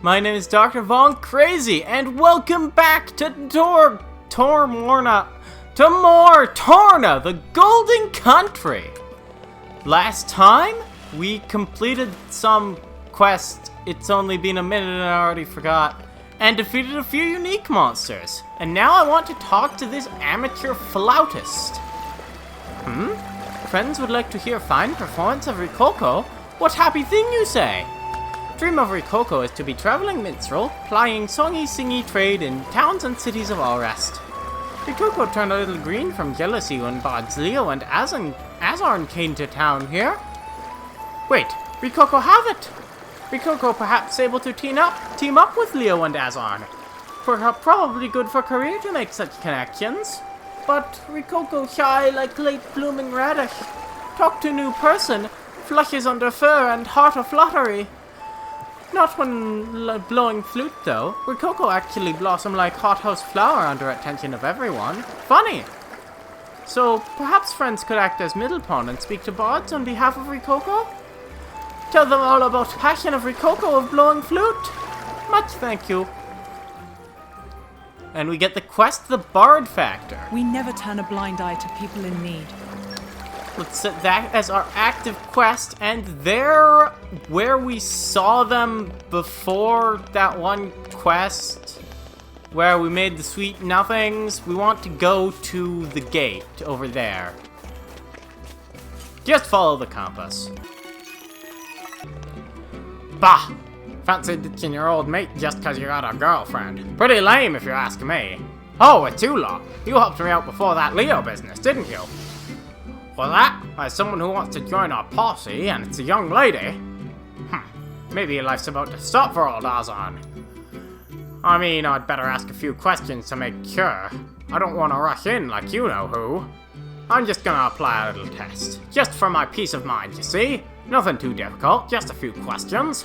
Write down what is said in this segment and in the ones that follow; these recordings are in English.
My name is Dr. Von Crazy, and welcome back to Plot-Torna, the Golden Country. Last time, we completed some quest. It's only been a minute and I already forgot. And defeated a few unique monsters. And now I want to talk to this amateur flautist. Friends would like to hear fine performance of Rikoko? What happy thing you say? Dream of Rikoko is to be traveling minstrel, plying songy-singy trade in towns and cities of all rest. Rikoko turned a little green from jealousy when bards Leo and Azurda came to town here. Wait, Rikoko have it! Rikoko perhaps able to team up with Leo and Azurda. Probably good for career to make such connections. But Rikoko shy like late blooming radish. Talk to new person, flushes under fur and heart of flattery. Not when blowing flute though. Rikoko actually blossom like hothouse flower under attention of everyone. Funny! So perhaps friends could act as middle pawn and speak to bards on behalf of Rikoko? Tell them all about passion of Rikoko of blowing flute. Much thank you. And we get the quest, the Bard Factor. We never turn a blind eye to people in need. Let's set that as our active quest, and there, where we saw them before that one quest, where we made the sweet nothings, we want to go to the gate over there. Just follow the compass. Bah! Fancy ditching your old mate just cause you got a girlfriend. Pretty lame if you ask me. Oh, Atula, you helped me out before that Leo business, didn't you? Well, that, as someone who wants to join our posse, and it's a young lady. Maybe life's about to stop for old Azurda. I mean, I'd better ask a few questions to make sure. I don't want to rush in like you know who. I'm just gonna apply a little test. Just for my peace of mind, you see? Nothing too difficult, just a few questions.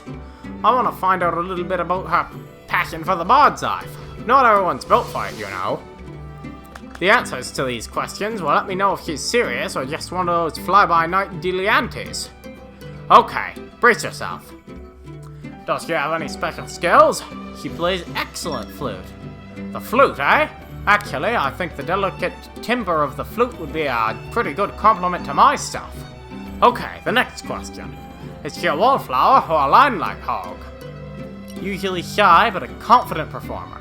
I want to find out a little bit about her passion for the bard's life. Not everyone's built for it, you know. The answers to these questions will let me know if she's serious or just one of those fly-by-night dilettantes. Okay, brace yourself. Does she have any special skills? She plays excellent flute. The flute, eh? Actually, I think the delicate timbre of the flute would be a pretty good compliment to my stuff. Okay, the next question. Is she a wallflower or a limelight hog? Usually shy, but a confident performer.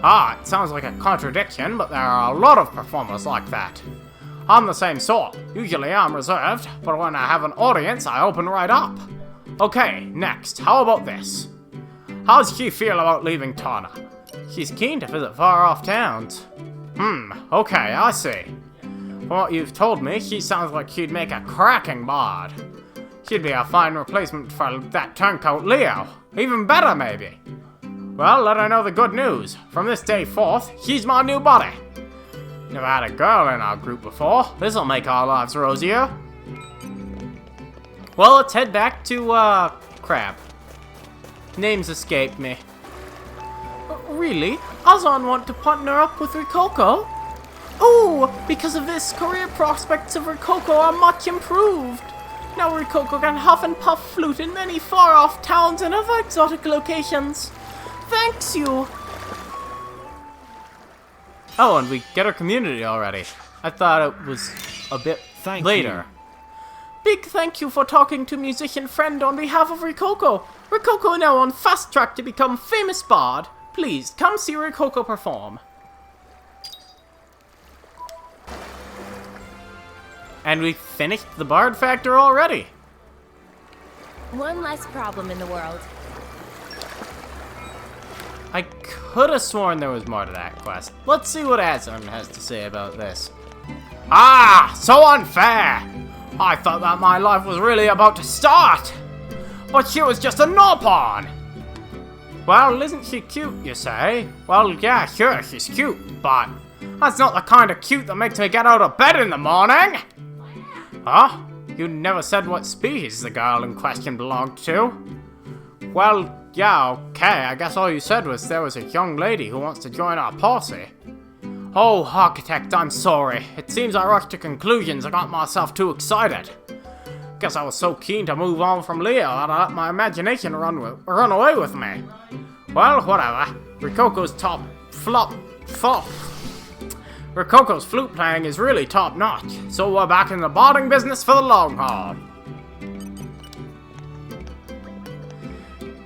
Ah, it sounds like a contradiction, but there are a lot of performers like that. I'm the same sort. Usually I'm reserved, but when I have an audience, I open right up. Okay, next, how about this? How does she feel about leaving Torna? She's keen to visit far-off towns. Okay, I see. From what you've told me, she sounds like she'd make a cracking bard. She'd be a fine replacement for that turncoat Leo. Even better, maybe. Well, let her know the good news. From this day forth, she's my new buddy. Never had a girl in our group before. This'll make our lives rosier. Well, let's head back to, crap. Names escaped me. Really? Azurda want to partner up with Rikoko? Ooh, because of this, career prospects of Rikoko are much improved. Now Rikoko can huff and puff flute in many far-off towns and other exotic locations. Thanks you! Oh, and we get our community already. I thought it was a bit later. Big thank you for talking to musician friend on behalf of Rikoko. Rikoko now on fast track to become famous bard. Please, come see Rikoko perform. And we finished the Bard Factor already. One less problem in the world. I could have sworn there was more to that quest. Let's see what Azurda has to say about this. Ah, so unfair! I thought that my life was really about to start. But she was just a nopon. Well, isn't she cute, you say? Well, yeah, sure, she's cute, but that's not the kind of cute that makes me get out of bed in the morning. Huh? You never said what species the girl in question belonged to. Well, yeah, okay, I guess all you said was there was a young lady who wants to join our posse. Oh, Architect, I'm sorry. It seems I rushed to conclusions. I got myself too excited. Guess I was so keen to move on from Leo that I let my imagination run away with me. Well, whatever. Rikoko's flute playing is really top notch, so we're back in the barding business for the long haul.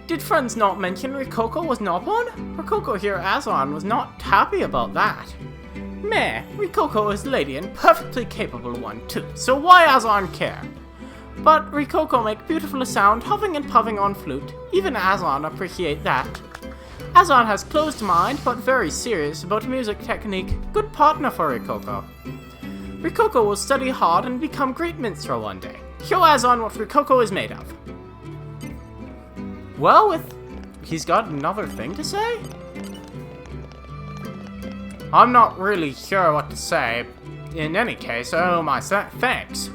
Did friends not mention Rikoko was nopon? Rikoko here Azon was not happy about that. Meh, Rikoko is lady and perfectly capable one too, so why Azon care? But Rikoko make beautiful sound huffing and puffing on flute, even Azon appreciate that. Azon has closed mind, but very serious about music technique, good partner for Rikoko. Rikoko will study hard and become great minstrel one day. Show Azon what Rikoko is made of. Well, he's got another thing to say? I'm not really sure what to say. In any case, I owe my thanks.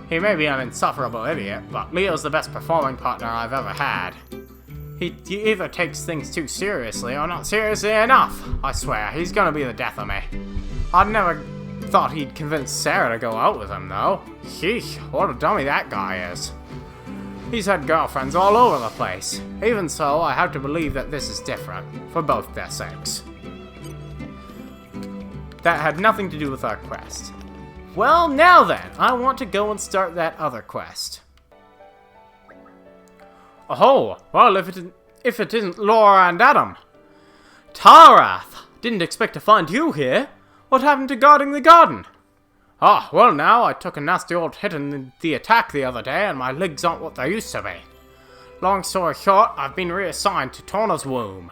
He may be an insufferable idiot, but Leo's the best performing partner I've ever had. He either takes things too seriously or not seriously enough. I swear, he's gonna be the death of me. I'd never thought he'd convince Sarah to go out with him, though. Sheesh, what a dummy that guy is. He's had girlfriends all over the place. Even so, I have to believe that this is different, for both their sakes. That had nothing to do with our quest. Well, now then, I want to go and start that other quest. Oh, well, if it isn't Laura and Adam. Tarath! Didn't expect to find you here. What happened to guarding the garden? Ah, well now, I took a nasty old hit in the attack the other day, and my legs aren't what they used to be. Long story short, I've been reassigned to Torna's womb.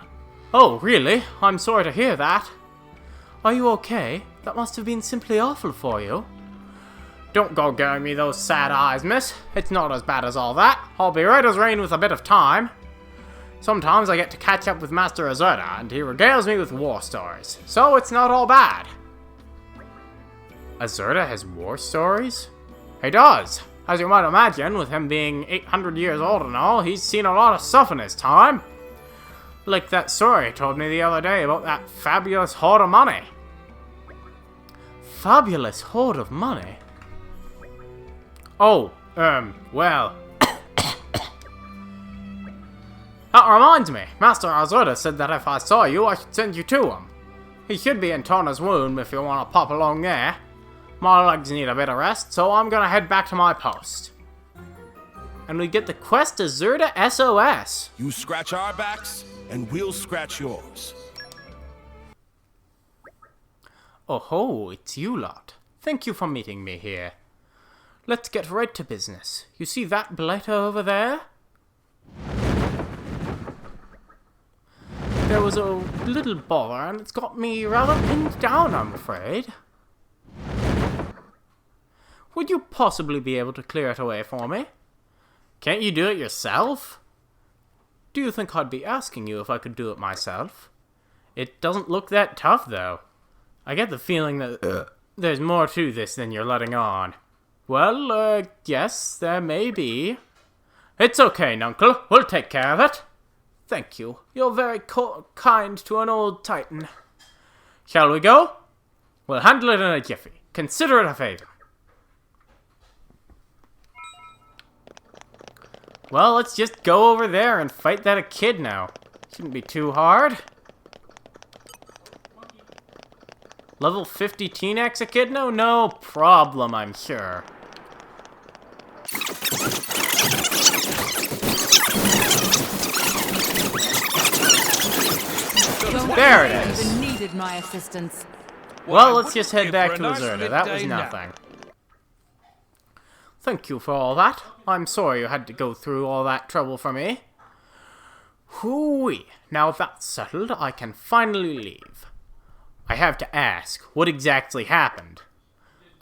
Oh, really? I'm sorry to hear that. Are you okay? That must have been simply awful for you. Don't go giving me those sad eyes, miss. It's not as bad as all that. I'll be right as rain with a bit of time. Sometimes I get to catch up with Master Azurda, and he regales me with war stories. So it's not all bad. Azurda has war stories? He does. As you might imagine, with him being 800 years old and all, he's seen a lot of stuff in his time. Like that story he told me the other day about that fabulous hoard of money. Fabulous hoard of money? Oh, well. That reminds me, Master Azurda said that if I saw you, I should send you to him. He should be in Torna's womb if you want to pop along there. My legs need a bit of rest, so I'm gonna head back to my post. And we get the quest Azurda SOS. You scratch our backs, and we'll scratch yours. Oh ho, it's you lot. Thank you for meeting me here. Let's get right to business. You see that blighter over there? There was a little bother, and it's got me rather pinned down, I'm afraid. Would you possibly be able to clear it away for me? Can't you do it yourself? Do you think I'd be asking you if I could do it myself? It doesn't look that tough, though. I get the feeling that there's more to this than you're letting on. Well, yes, there may be. It's okay, Nuncle. We'll take care of it. Thank you. You're very kind to an old Titan. Shall we go? We'll handle it in a jiffy. Consider it a favor. Well, let's just go over there and fight that echidna. Shouldn't be too hard. Level 50 T-Nex echidna? No problem, I'm sure. There it is. Even needed my assistance. Well, let's just head back to Azurda. That was nothing. Thank you for all that. I'm sorry you had to go through all that trouble for me. Hooey. Now that's settled, I can finally leave. I have to ask, what exactly happened?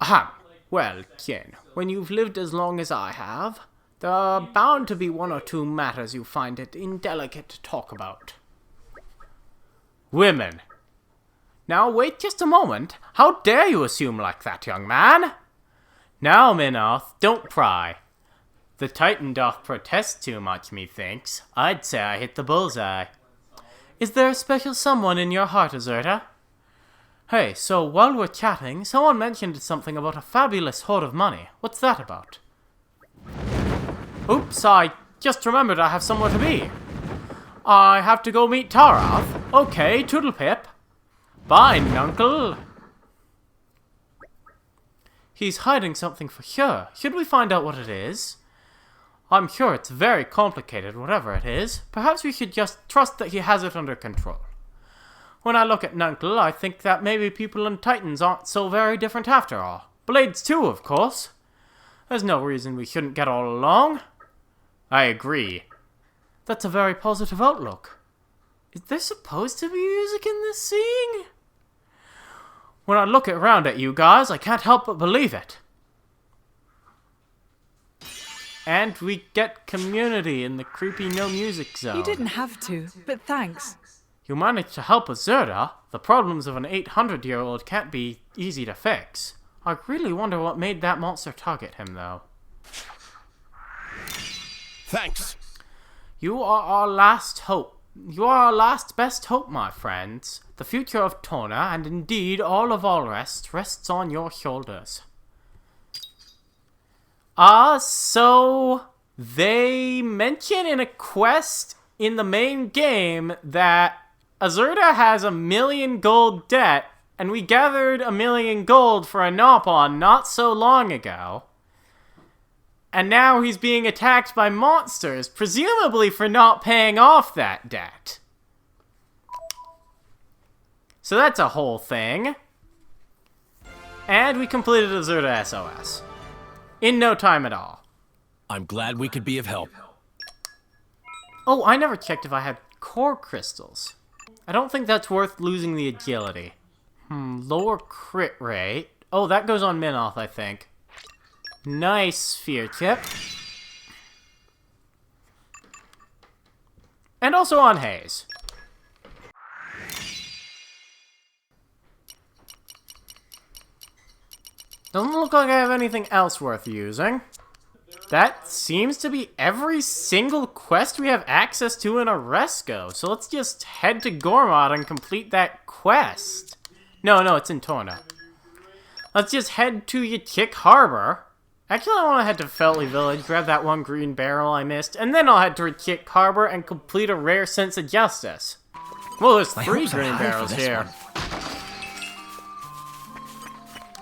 Aha. Well, Jen, when you've lived as long as I have, there are bound to be one or two matters you find it indelicate to talk about. Women. Now wait just a moment. How dare you assume like that, young man? Now, Minoth, don't pry. The Titan doth protest too much, methinks. I'd say I hit the bullseye. Is there a special someone in your heart, Azurda? Hey, so while we're chatting, someone mentioned something about a fabulous hoard of money. What's that about? Oops, I just remembered I have somewhere to be. I have to go meet Tarath. Okay, toodlepip. Bye, Nuncle. He's hiding something for sure. Should we find out what it is? I'm sure it's very complicated, whatever it is. Perhaps we should just trust that he has it under control. When I look at Nuncle, I think that maybe people and Titans aren't so very different after all. Blades too, of course. There's no reason we shouldn't get all along. I agree. That's a very positive outlook. Is there supposed to be music in this scene? When I look around at you guys, I can't help but believe it. And we get community in the creepy no music zone. You didn't have to, but thanks. You managed to help Azurda. The problems of an 800-year-old can't be easy to fix. I really wonder what made that monster target him, though. Thanks. You are our last hope. You are our last best hope, my friends. The future of Torna, and indeed all of Alrest, rests on your shoulders. So they mention in a quest in the main game that Azurda has 1,000,000 gold debt, and we gathered 1,000,000 gold for a nopon not so long ago. And now he's being attacked by monsters, presumably for not paying off that debt. So that's a whole thing. And we completed Azurda SOS. In no time at all. I'm glad we could be of help. Oh, I never checked if I had core crystals. I don't think that's worth losing the agility. Lower crit rate. Oh, that goes on Minoth, I think. Nice sphere chip. And also on Haze. Doesn't look like I have anything else worth using. That seems to be every single quest we have access to in Oresco. So let's just head to Gormod and complete that quest. No, it's in Torna. Let's just head to Yachik Harbor. Actually, I want to head to Feltley Village, grab that one green barrel I missed, and then I'll head to Yachik Harbor and complete a rare sense of justice. Well, there's 3 green barrels here.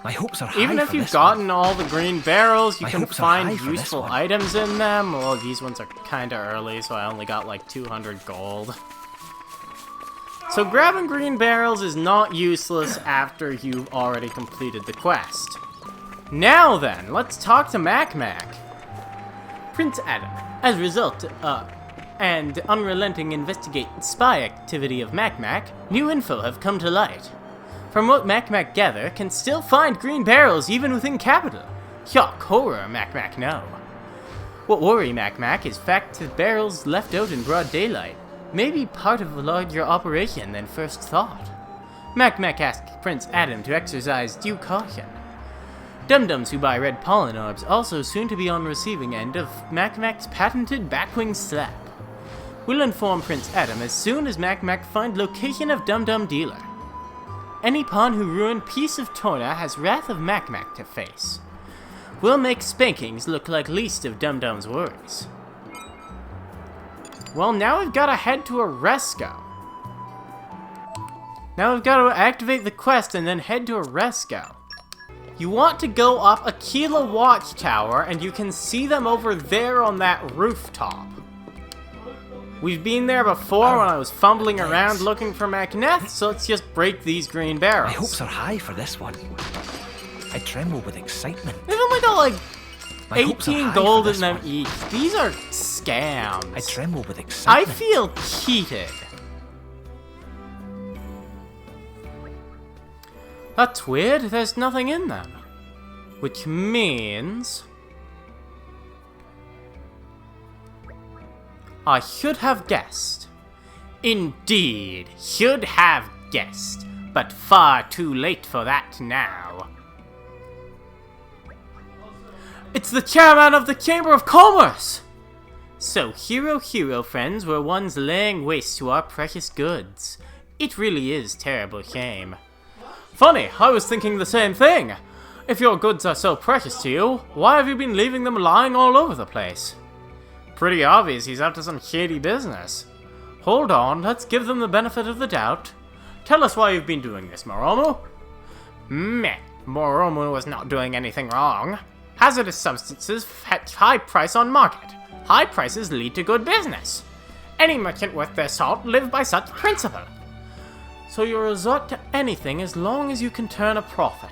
My hopes are high. Even if you've gotten all the green barrels, you can find useful items in them. Well, these ones are kinda early, so I only got like 200 gold. So grabbing green barrels is not useless after you've already completed the quest. Now then, let's talk to Mac. Prince Adam, as a result and unrelenting investigate spy activity of Mac, new info have come to light. From what Mac gather, can still find green barrels even within capital. Shock, horror, Mac no. What worry Mac is fact the barrels left out in broad daylight. Maybe part of a larger operation than first thought. Mac asks Prince Adam to exercise due caution. Dum-dums who buy red pollen orbs also soon to be on receiving end of Mac's patented backwing slap. We'll inform Prince Adam as soon as Mac find location of Dum-dum dealer. Any pawn who ruined Peace of Torna has wrath of Mac to face. We'll make spankings look like least of Dum-dum's worries. Well, now we've got to head to Oresco. Now we've got to activate the quest and then head to Oresco. You want to go up Aquila Watchtower, and you can see them over there on that rooftop. We've been there before when I was fumbling around looking for Macneth, so let's just break these green barrels. My hopes are high for this one. I tremble with excitement. They've only got like 18 gold in them each. These are scams. I tremble with excitement. I feel cheated. That's weird, there's nothing in them. Which means I should have guessed. Indeed, should have guessed, but far too late for that now. It's the chairman of the Chamber of Commerce! So, hero friends were ones laying waste to our precious goods. It really is terrible shame. Funny, I was thinking the same thing. If your goods are so precious to you, why have you been leaving them lying all over the place? pretty obvious he's up to some shady business. Hold on, let's give them the benefit of the doubt. Tell us why you've been doing this, Morumo. Meh, Morumo was not doing anything wrong. Hazardous substances fetch high price on market. High prices lead to good business. Any merchant worth their salt live by such principle. So you resort to anything as long as you can turn a profit.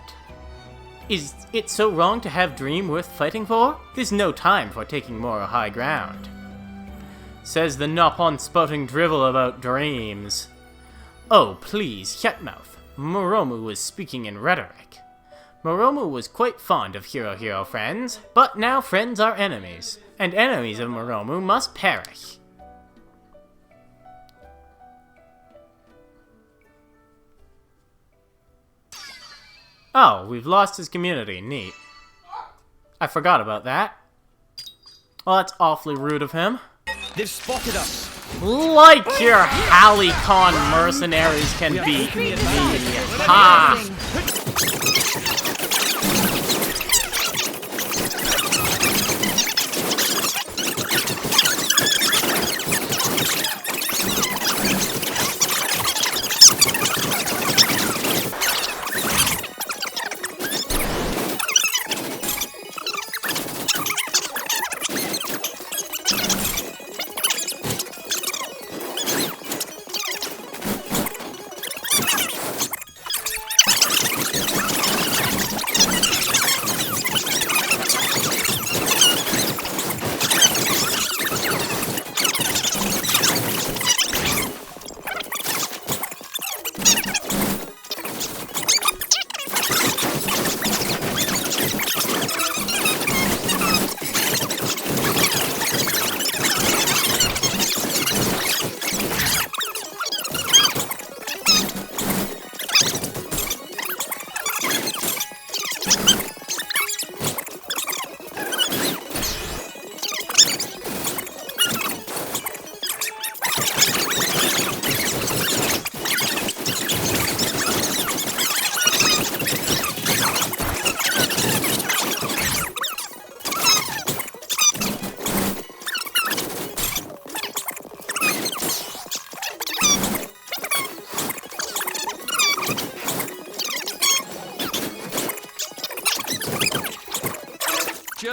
Is it so wrong to have dream worth fighting for? There's no time for taking moral high ground. Says the nopon spouting drivel about dreams. Oh, please, shut mouth. Morumo was speaking in rhetoric. Morumo was quite fond of hero friends, but now friends are enemies, and enemies of Morumo must perish. Oh, we've lost his community. Neat. I forgot about that. Well, that's awfully rude of him. They've spotted us. Like your Halicon mercenaries can beat me. Ha!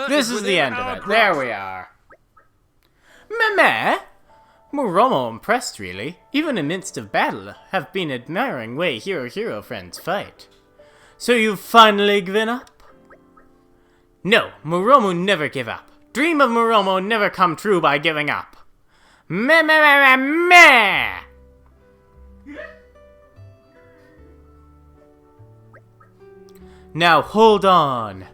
This is the end of it. There we are. Meh? Morumo impressed, really. Even in midst of battle, have been admiring way hero friends fight. So you've finally given up? No, Morumo never give up. Dream of Morumo never come true by giving up. Meh. Now hold on.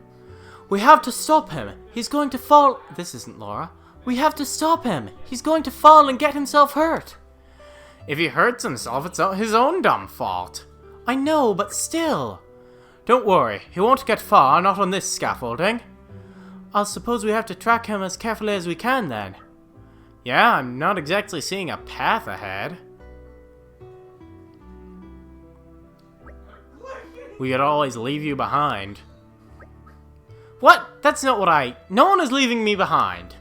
We have to stop him. He's going to fall. This isn't Laura. We have to stop him. He's going to fall and get himself hurt. If he hurts himself, it's his own dumb fault. I know, but still. Don't worry. He won't get far, not on this scaffolding. I suppose we have to track him as carefully as we can then. Yeah, I'm not exactly seeing a path ahead. We could always leave you behind. What? That's not what I... No one is leaving me behind.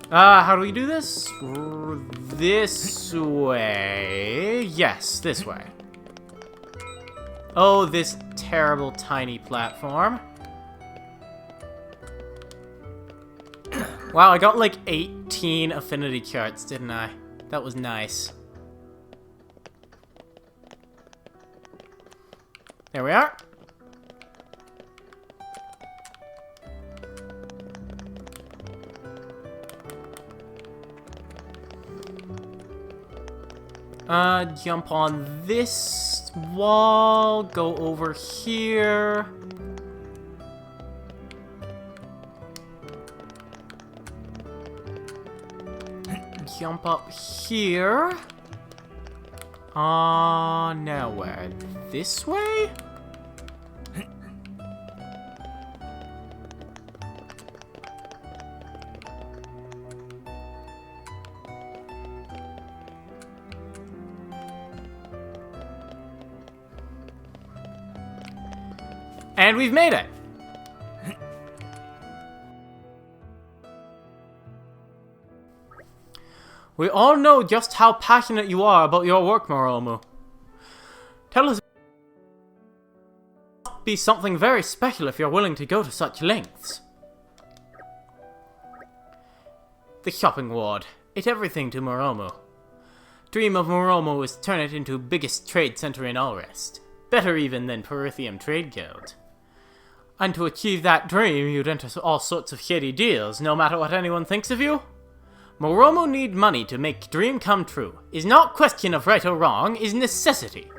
How do we do this? This way. Yes, this way. Oh, this terrible tiny platform. Wow, I got like 18 affinity charts, didn't I? That was nice. There we are. Jump on this wall, go over here. Jump up here. Now where? This way? And we've made it! We all know just how passionate you are about your work, Morumo. Tell us, it must be something very special if you're willing to go to such lengths. The shopping ward. It's everything to Morumo. Dream of Morumo is turn it into biggest trade center in Allrest. Better even than Perithium Trade Guild. And to achieve that dream, you'd enter all sorts of shady deals, no matter what anyone thinks of you. Morumo need money to make dream come true. Is not question of right or wrong, is necessity.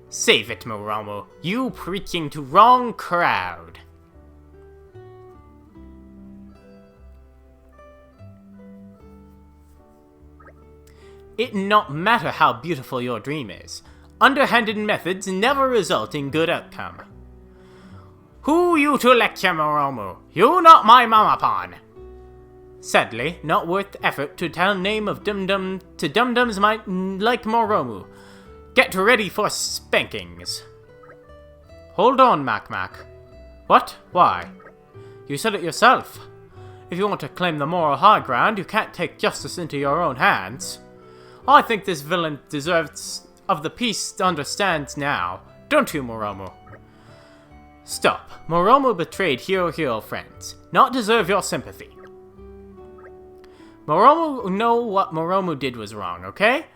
Save it, Morumo. You preaching to wrong crowd. It not matter how beautiful your dream is. Underhanded methods never result in good outcome. Who you to lecture, Morumo? You not my mama-pon. Sadly, not worth the effort to tell name of dum-dum to dum-dums might like Morumo. Get ready for spankings. Hold on, Mac. What? Why? You said it yourself. If you want to claim the moral high ground, you can't take justice into your own hands. I think this villain deserves of the peace understands now. Don't you, Morumo? Stop. Morumo betrayed hero friends. Not deserve your sympathy. Morumo know what Morumo did was wrong, okay?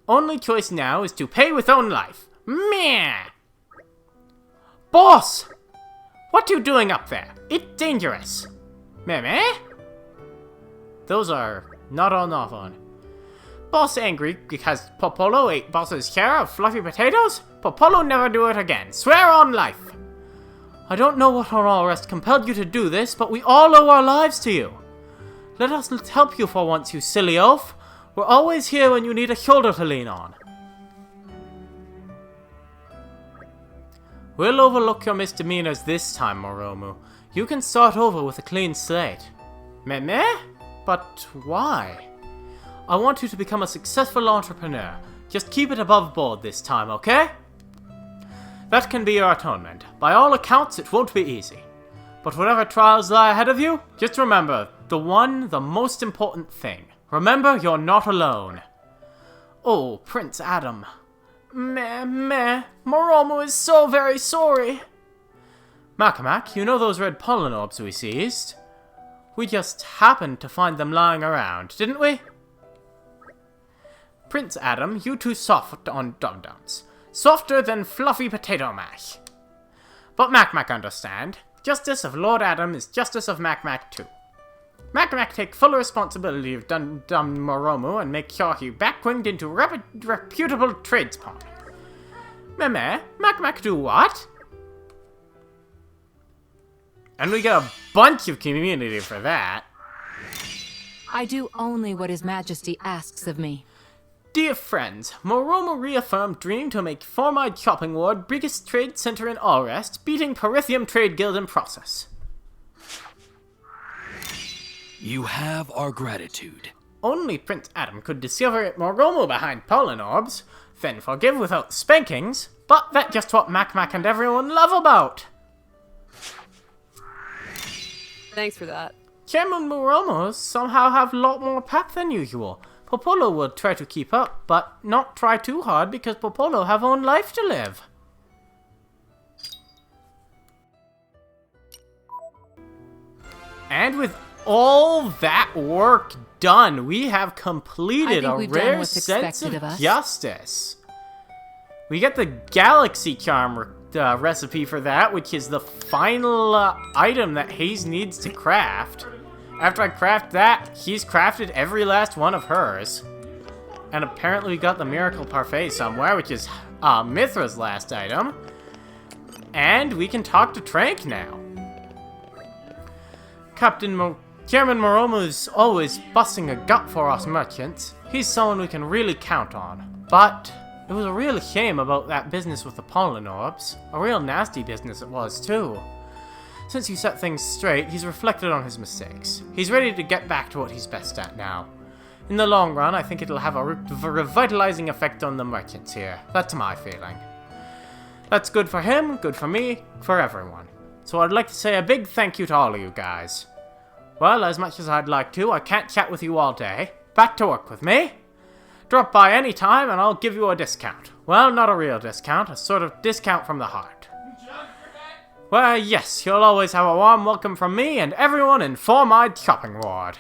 Only choice now is to pay with own life. Meh! Boss! What you doing up there? It's dangerous. Meh? Those are not on off on. Boss angry because Popolo ate boss's share of fluffy potatoes? Popolo never do it again. Swear on life. I don't know what on Allrest compelled you to do this, but we all owe our lives to you. Let us help you for once, you silly oaf. We're always here when you need a shoulder to lean on. We'll overlook your misdemeanors this time, Morumo. You can start over with a clean slate. Meh? But why? I want you to become a successful entrepreneur. Just keep it above board this time, okay? That can be your atonement. By all accounts, it won't be easy. But whatever trials lie ahead of you, just remember the most important thing. Remember, you're not alone. Oh, Prince Adam. Meh. Morumo is so very sorry. Mac, you know those red pollen orbs we seized? We just happened to find them lying around, didn't we? Prince Adam, you too soft on dum-dums. Softer than fluffy potato mash. But Mac understand. Justice of Lord Adam is justice of Mac too. Mac take full responsibility of Dum Morumo and make sure he backwinged into reputable tradespawn. Meh? Mac do what? And we get a bunch of community for that. I do only what His Majesty asks of me. Dear friends, Morumo reaffirmed dream to make Formide Shopping Ward biggest trade center in Allrest, beating Perithium Trade Guild in process. You have our gratitude. Only Prince Adam could discover it Morumo behind pollen orbs, then forgive without spankings, but that's just what Mac and everyone love about. Thanks for that. Chairman Morumo somehow have a lot more pep than usual. Popolo will try to keep up, but not try too hard because Popolo have own life to live. And with all that work done, we have completed a rare sense of justice. We get the Galaxy Charm recipe for that, which is the final item that Hayes needs to craft. After I craft that, he's crafted every last one of hers. And apparently we got the Miracle Parfait somewhere, which is Mithra's last item. And we can talk to Trank now. Chairman Morumo is always busting a gut for us merchants. He's someone we can really count on. But it was a real shame about that business with the pollen orbs. A real nasty business it was, too. Since you set things straight, he's reflected on his mistakes. He's ready to get back to what he's best at now. In the long run, I think it'll have a revitalizing effect on the merchants here. That's my feeling. That's good for him, good for me, for everyone. So I'd like to say a big thank you to all of you guys. Well, as much as I'd like to, I can't chat with you all day. back to work with me. Drop by any time and I'll give you a discount. Well, not a real discount, a sort of discount from the heart. Well, yes, you'll always have a warm welcome from me and everyone in Four-Eyed Shopping Ward.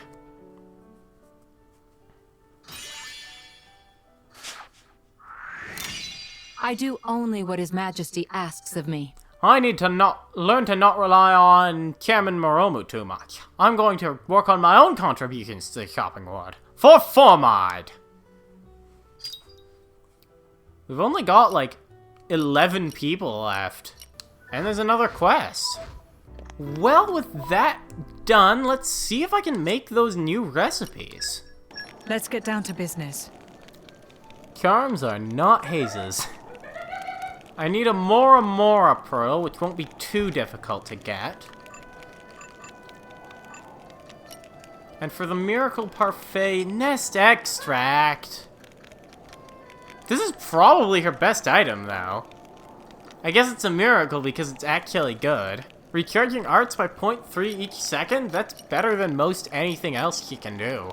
I do only what His Majesty asks of me. I need to learn to not rely on Chairman Morumo too much. I'm going to work on my own contributions to the shopping ward. For Four-Eyed! We've only got like 11 people left. And there's another quest. Well, with that done, let's see if I can make those new recipes. Let's get down to business. Charms are not hazes. I need a Morumo pearl, which won't be too difficult to get. And for the Miracle Parfait, Nest Extract. This is probably her best item, though. I guess it's a miracle because it's actually good. Recharging arts by 0.3 each second? That's better than most anything else she can do.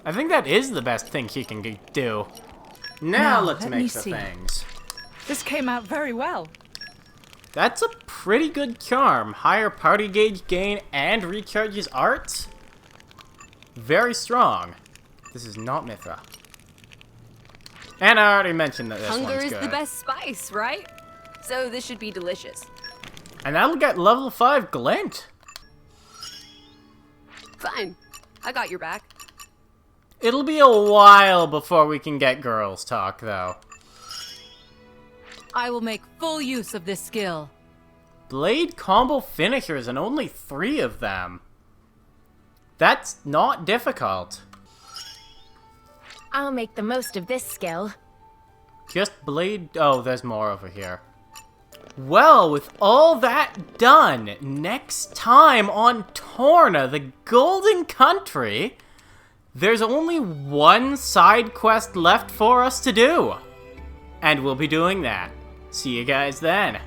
I think that is the best thing she can do. Now let's let me make the see. things. This came out very well. That's a pretty good charm. Higher party gauge gain and recharges arts? Very strong. This is not Mithra. And I already mentioned that this Hunger one's is good. the best spice, right? So this should be delicious. And that'll get level 5 glint. Fine. I got your back. It'll be a while before we can get girls talk, though. I will make full use of this skill. Blade combo finishers and only 3 of them. That's not difficult. I'll make the most of this skill. Just blade... Oh, there's more over here. Well, with all that done, next time on Torna, the Golden Country, there's only one side quest left for us to do. And we'll be doing that. See you guys then.